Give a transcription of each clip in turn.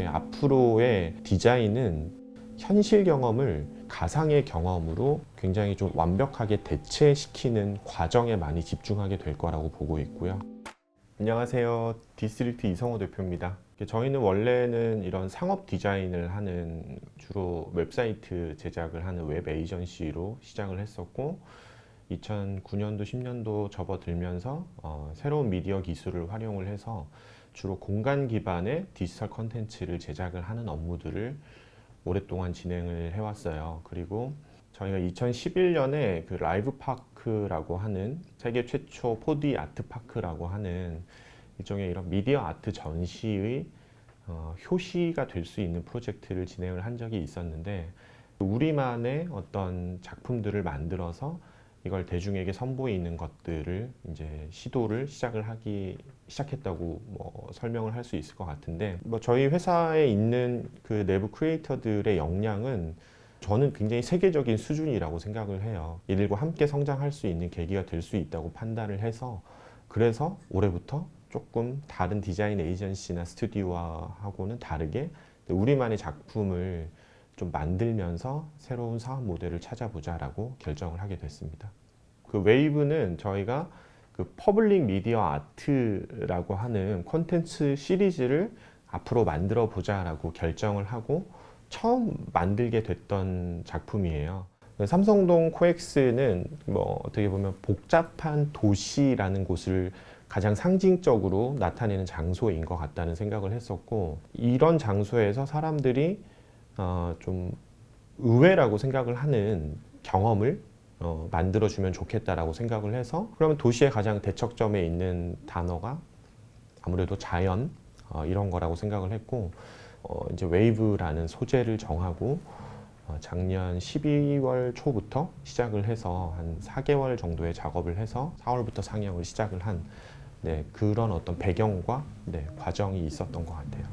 앞으로의 디자인은 현실 경험을 가상의 경험으로 굉장히 좀 완벽하게 대체시키는 과정에 많이 집중하게 될 거라고 보고 있고요. 안녕하세요. 디스트릭트 이성호 대표입니다. 저희는 원래는 이런 상업 디자인을 하는 주로 웹사이트 제작을 하는 웹 에이전시로 시작을 했었고 2009년도 10년도 접어들면서 새로운 미디어 기술을 활용을 해서 주로 공간 기반의 디지털 컨텐츠를 제작을 하는 업무들을 오랫동안 진행을 해왔어요. 그리고 저희가 2011년에 그 라이브 파크라고 하는 세계 최초 4D 아트 파크라고 하는 일종의 이런 미디어 아트 전시의 효시가 될 수 있는 프로젝트를 진행을 한 적이 있었는데 우리만의 어떤 작품들을 만들어서 이걸 대중에게 선보이는 것들을 이제 시도를 시작했다고 설명을 할 수 있을 것 같은데 저희 회사에 있는 그 내부 크리에이터들의 역량은 저는 굉장히 세계적인 수준이라고 생각을 해요. 이들과 함께 성장할 수 있는 계기가 될 수 있다고 판단을 해서 그래서 올해부터 조금 다른 디자인 에이전시나 스튜디오하고는 다르게 우리만의 작품을 좀 만들면서 새로운 사업 모델을 찾아보자라고 결정을 하게 됐습니다. 그 웨이브는 저희가 그 퍼블릭 미디어 아트라고 하는 콘텐츠 시리즈를 앞으로 만들어 보자라고 결정을 하고 처음 만들게 됐던 작품이에요. 삼성동 코엑스는 어떻게 보면 복잡한 도시라는 곳을 가장 상징적으로 나타내는 장소인 것 같다는 생각을 했었고 이런 장소에서 사람들이 좀 의외라고 생각을 하는 경험을 만들어주면 좋겠다라고 생각을 해서 그러면 도시의 가장 대척점에 있는 단어가 아무래도 자연 이런 거라고 생각을 했고 이제 웨이브라는 소재를 정하고 작년 12월 초부터 시작을 해서 한 4개월 정도의 작업을 해서 4월부터 상영을 시작을 한 그런 어떤 배경과 과정이 있었던 것 같아요.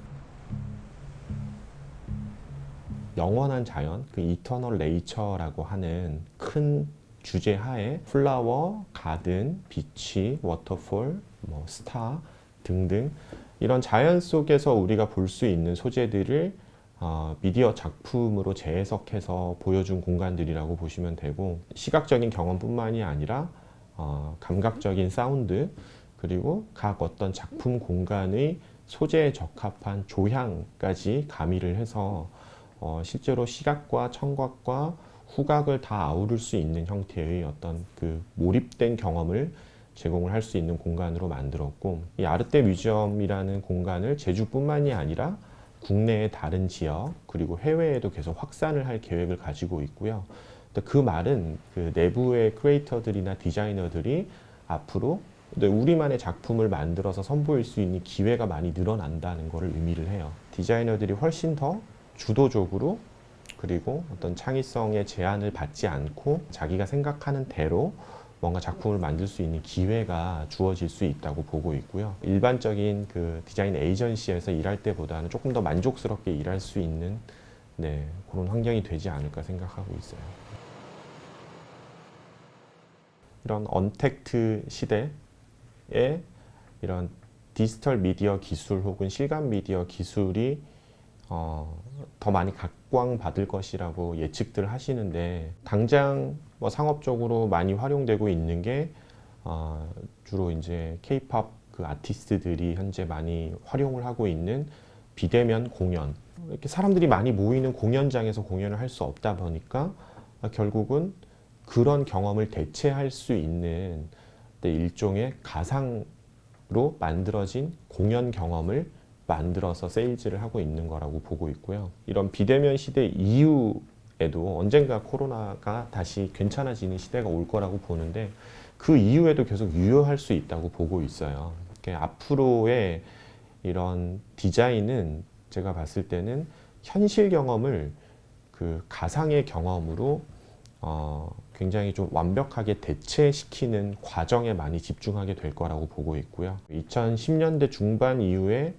영원한 자연, 그 이터널 네이처라고 하는 큰 주제 하에 플라워, 가든, 비치, 워터폴, 스타 등등 이런 자연 속에서 우리가 볼 수 있는 소재들을 미디어 작품으로 재해석해서 보여준 공간들이라고 보시면 되고 시각적인 경험뿐만이 아니라 감각적인 사운드 그리고 각 어떤 작품 공간의 소재에 적합한 조향까지 가미를 해서 실제로 시각과 청각과 후각을 다 아우를 수 있는 형태의 어떤 그 몰입된 경험을 제공을 할 수 있는 공간으로 만들었고 이 아르떼 뮤지엄이라는 공간을 제주뿐만이 아니라 국내의 다른 지역 그리고 해외에도 계속 확산을 할 계획을 가지고 있고요. 그 말은 그 내부의 크리에이터들이나 디자이너들이 앞으로 우리만의 작품을 만들어서 선보일 수 있는 기회가 많이 늘어난다는 것을 의미를 해요. 디자이너들이 훨씬 더 주도적으로 그리고 어떤 창의성의 제한을 받지 않고 자기가 생각하는 대로 뭔가 작품을 만들 수 있는 기회가 주어질 수 있다고 보고 있고요. 일반적인 그 디자인 에이전시에서 일할 때보다는 조금 더 만족스럽게 일할 수 있는 그런 환경이 되지 않을까 생각하고 있어요. 이런 언택트 시대에 이런 디지털 미디어 기술 혹은 실감 미디어 기술이 더 많이 각광받을 것이라고 예측들 하시는데 당장 상업적으로 많이 활용되고 있는 게 주로 이제 K-팝 그 아티스트들이 현재 많이 활용을 하고 있는 비대면 공연 이렇게 사람들이 많이 모이는 공연장에서 공연을 할 수 없다 보니까 결국은 그런 경험을 대체할 수 있는 일종의 가상으로 만들어진 공연 경험을 만들어서 세일즈를 하고 있는 거라고 보고 있고요. 이런 비대면 시대 이후에도 언젠가 코로나가 다시 괜찮아지는 시대가 올 거라고 보는데 그 이후에도 계속 유효할 수 있다고 보고 있어요. 앞으로의 이런 디자인은 제가 봤을 때는 현실 경험을 그 가상의 경험으로 굉장히 좀 완벽하게 대체시키는 과정에 많이 집중하게 될 거라고 보고 있고요. 2010년대 중반 이후에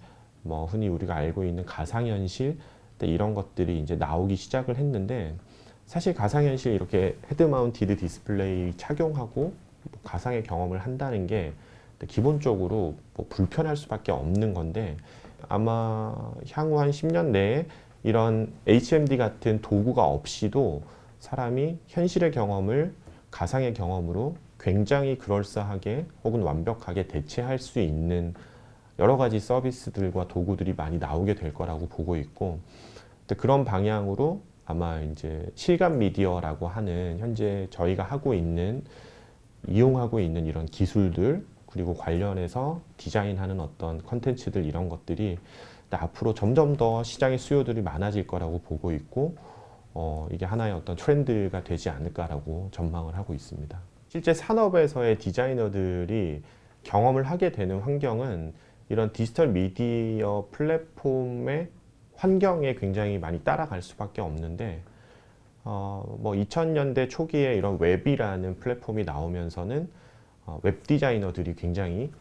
흔히 우리가 알고 있는 가상현실 이런 것들이 이제 나오기 시작을 했는데 사실 가상현실 이렇게 헤드 마운티드 디스플레이 착용하고 가상의 경험을 한다는 게 기본적으로 불편할 수밖에 없는 건데 아마 향후 한 10년 내에 이런 HMD 같은 도구가 없이도 사람이 현실의 경험을 가상의 경험으로 굉장히 그럴싸하게 혹은 완벽하게 대체할 수 있는 여러 가지 서비스들과 도구들이 많이 나오게 될 거라고 보고 있고, 그런 방향으로 아마 이제 실감 미디어라고 하는 현재 저희가 이용하고 있는 이런 기술들, 그리고 관련해서 디자인하는 어떤 컨텐츠들, 이런 것들이 앞으로 점점 더 시장의 수요들이 많아질 거라고 보고 있고, 이게 하나의 어떤 트렌드가 되지 않을까라고 전망을 하고 있습니다. 실제 산업에서의 디자이너들이 경험을 하게 되는 환경은 이런 디지털 미디어 플랫폼의 환경에 굉장히 많이 따라갈 수밖에 없는데, 뭐 2000년대 초기에 이런 웹이라는 플랫폼이 나오면서는 웹 디자이너들이 굉장히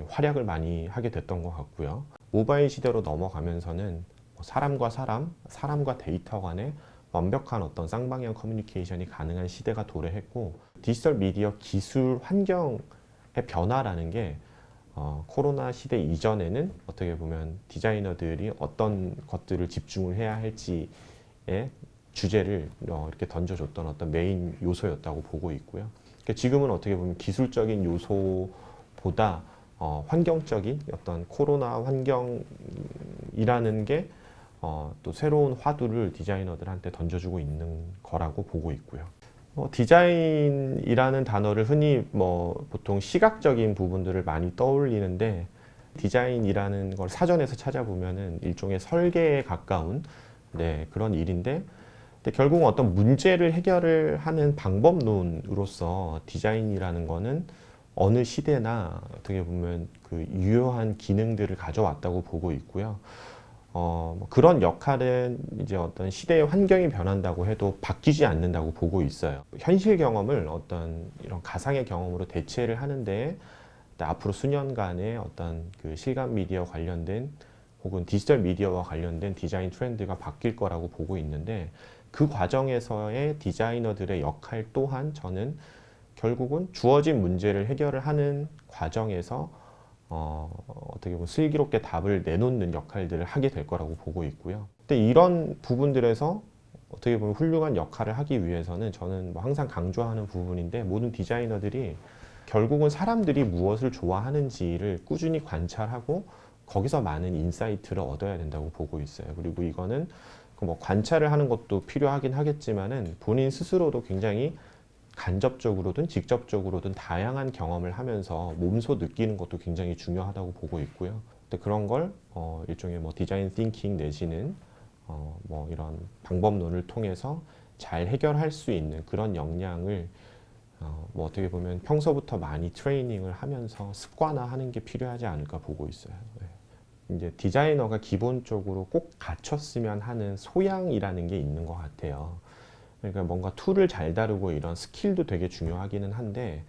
활약을 많이 하게 됐던 것 같고요. 모바일 시대로 넘어가면서는 사람과 사람, 사람과 데이터 간의 완벽한 어떤 쌍방향 커뮤니케이션이 가능한 시대가 도래했고, 디지털 미디어 기술 환경의 변화라는 게 코로나 시대 이전에는 어떻게 보면 디자이너들이 어떤 것들을 집중을 해야 할지의 주제를 이렇게 던져줬던 어떤 메인 요소였다고 보고 있고요. 지금은 어떻게 보면 기술적인 요소보다 환경적인 어떤 코로나 환경이라는 게 또 새로운 화두를 디자이너들한테 던져주고 있는 거라고 보고 있고요. 디자인이라는 단어를 흔히 보통 시각적인 부분들을 많이 떠올리는데, 디자인이라는 걸 사전에서 찾아보면은 일종의 설계에 가까운 그런 일인데, 결국은 어떤 문제를 해결을 하는 방법론으로서 디자인이라는 거는 어느 시대나 어떻게 보면 그 유효한 기능들을 가져왔다고 보고 있고요. 그런 역할은 이제 어떤 시대의 환경이 변한다고 해도 바뀌지 않는다고 보고 있어요. 현실 경험을 어떤 이런 가상의 경험으로 대체를 하는데, 앞으로 수년간의 어떤 그 실감 미디어 관련된 혹은 디지털 미디어와 관련된 디자인 트렌드가 바뀔 거라고 보고 있는데, 그 과정에서의 디자이너들의 역할 또한 저는 결국은 주어진 문제를 해결을 하는 과정에서 어떻게 보면 슬기롭게 답을 내놓는 역할들을 하게 될 거라고 보고 있고요. 근데 이런 부분들에서 어떻게 보면 훌륭한 역할을 하기 위해서는 저는 항상 강조하는 부분인데, 모든 디자이너들이 결국은 사람들이 무엇을 좋아하는지를 꾸준히 관찰하고 거기서 많은 인사이트를 얻어야 된다고 보고 있어요. 그리고 이거는 관찰을 하는 것도 필요하긴 하겠지만은 본인 스스로도 굉장히 간접적으로든 직접적으로든 다양한 경험을 하면서 몸소 느끼는 것도 굉장히 중요하다고 보고 있고요. 근데 그런 걸 일종의 디자인 띵킹 내지는 이런 방법론을 통해서 잘 해결할 수 있는 그런 역량을 어떻게 보면 평소부터 많이 트레이닝을 하면서 습관화하는 게 필요하지 않을까 보고 있어요. 이제 디자이너가 기본적으로 꼭 갖췄으면 하는 소양이라는 게 있는 것 같아요. 그러니까 뭔가 툴을 잘 다루고 이런 스킬도 되게 중요하기는 한데,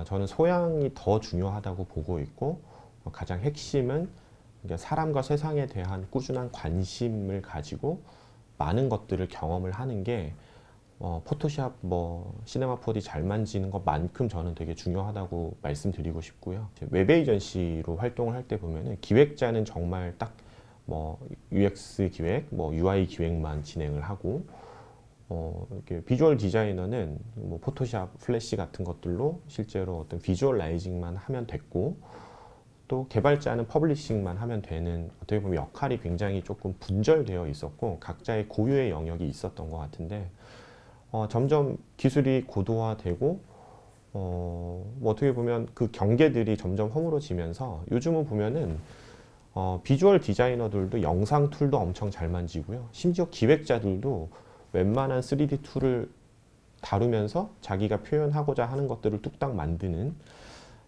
저는 소양이 더 중요하다고 보고 있고, 가장 핵심은 사람과 세상에 대한 꾸준한 관심을 가지고 많은 것들을 경험을 하는 게 포토샵, 시네마 4D 잘 만지는 것만큼 저는 되게 중요하다고 말씀드리고 싶고요. 웹 에이전시로 활동을 할 때 보면은 기획자는 정말 딱 UX 기획, UI 기획만 진행을 하고, 이렇게 비주얼 디자이너는 포토샵, 플래시 같은 것들로 실제로 어떤 비주얼라이징만 하면 됐고, 또 개발자는 퍼블리싱만 하면 되는, 어떻게 보면 역할이 굉장히 조금 분절되어 있었고 각자의 고유의 영역이 있었던 것 같은데, 점점 기술이 고도화되고 어떻게 보면 그 경계들이 점점 허물어지면서 요즘은 보면은 비주얼 디자이너들도 영상 툴도 엄청 잘 만지고요. 심지어 기획자들도 웬만한 3D 툴을 다루면서 자기가 표현하고자 하는 것들을 뚝딱 만드는,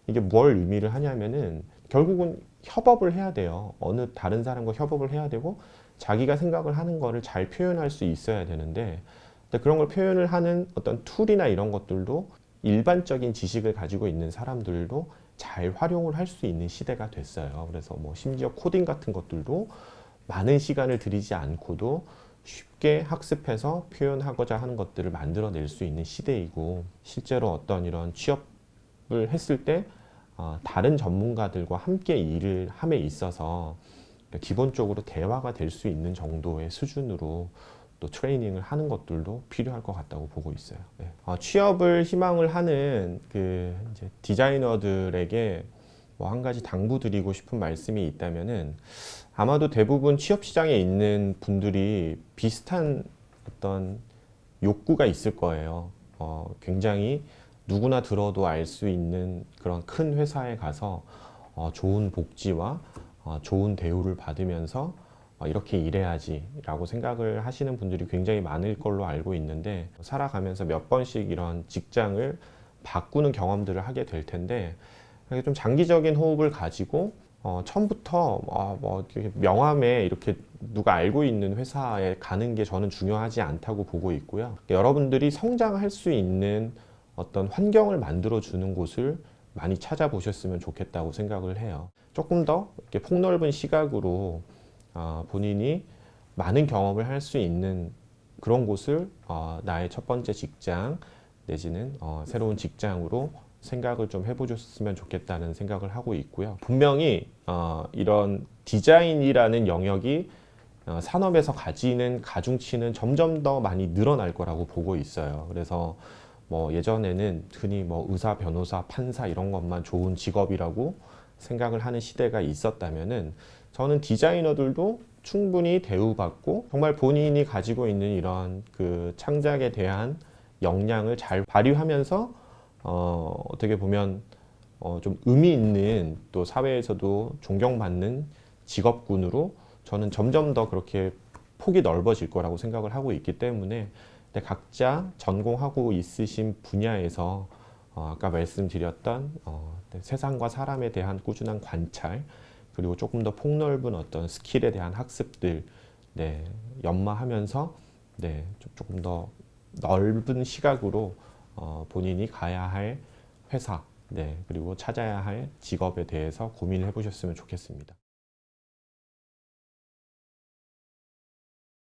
이게 뭘 의미를 하냐면은 결국은 협업을 해야 돼요. 어느 다른 사람과 협업을 해야 되고 자기가 생각을 하는 거를 잘 표현할 수 있어야 되는데, 그런 걸 표현을 하는 어떤 툴이나 이런 것들도 일반적인 지식을 가지고 있는 사람들도 잘 활용을 할 수 있는 시대가 됐어요. 그래서 심지어 코딩 같은 것들도 많은 시간을 들이지 않고도 쉽게 학습해서 표현하고자 하는 것들을 만들어낼 수 있는 시대이고, 실제로 어떤 이런 취업을 했을 때 다른 전문가들과 함께 일을 함에 있어서 기본적으로 대화가 될 수 있는 정도의 수준으로 또 트레이닝을 하는 것들도 필요할 것 같다고 보고 있어요. 네. 취업을 희망을 하는 이제 디자이너들에게 뭐 한 가지 당부드리고 싶은 말씀이 있다면은, 아마도 대부분 취업 시장에 있는 분들이 비슷한 어떤 욕구가 있을 거예요. 굉장히 누구나 들어도 알 수 있는 그런 큰 회사에 가서 좋은 복지와 좋은 대우를 받으면서 이렇게 일해야지라고 생각을 하시는 분들이 굉장히 많을 걸로 알고 있는데, 살아가면서 몇 번씩 이런 직장을 바꾸는 경험들을 하게 될 텐데, 좀 장기적인 호흡을 가지고 처음부터 뭐 이렇게 명함에 이렇게 누가 알고 있는 회사에 가는 게 저는 중요하지 않다고 보고 있고요. 여러분들이 성장할 수 있는 어떤 환경을 만들어 주는 곳을 많이 찾아보셨으면 좋겠다고 생각을 해요. 조금 더 이렇게 폭넓은 시각으로 본인이 많은 경험을 할 수 있는 그런 곳을 나의 첫 번째 직장 내지는 새로운 직장으로 생각을 좀 해보셨으면 좋겠다는 생각을 하고 있고요. 분명히 이런 디자인이라는 영역이 산업에서 가지는 가중치는 점점 더 많이 늘어날 거라고 보고 있어요. 그래서 뭐 예전에는 흔히 뭐 의사, 변호사, 판사 이런 것만 좋은 직업이라고 생각을 하는 시대가 있었다면은, 저는 디자이너들도 충분히 대우받고 정말 본인이 가지고 있는 이런 창작에 대한 역량을 잘 발휘하면서 어떻게 보면 좀 의미 있는, 또 사회에서도 존경받는 직업군으로 저는 점점 더 그렇게 폭이 넓어질 거라고 생각을 하고 있기 때문에, 각자 전공하고 있으신 분야에서 아까 말씀드렸던 세상과 사람에 대한 꾸준한 관찰, 그리고 조금 더 폭넓은 어떤 스킬에 대한 학습들 연마하면서 조금 더 넓은 시각으로 본인이 가야 할 회사, 그리고 찾아야 할 직업에 대해서 고민을 해보셨으면 좋겠습니다.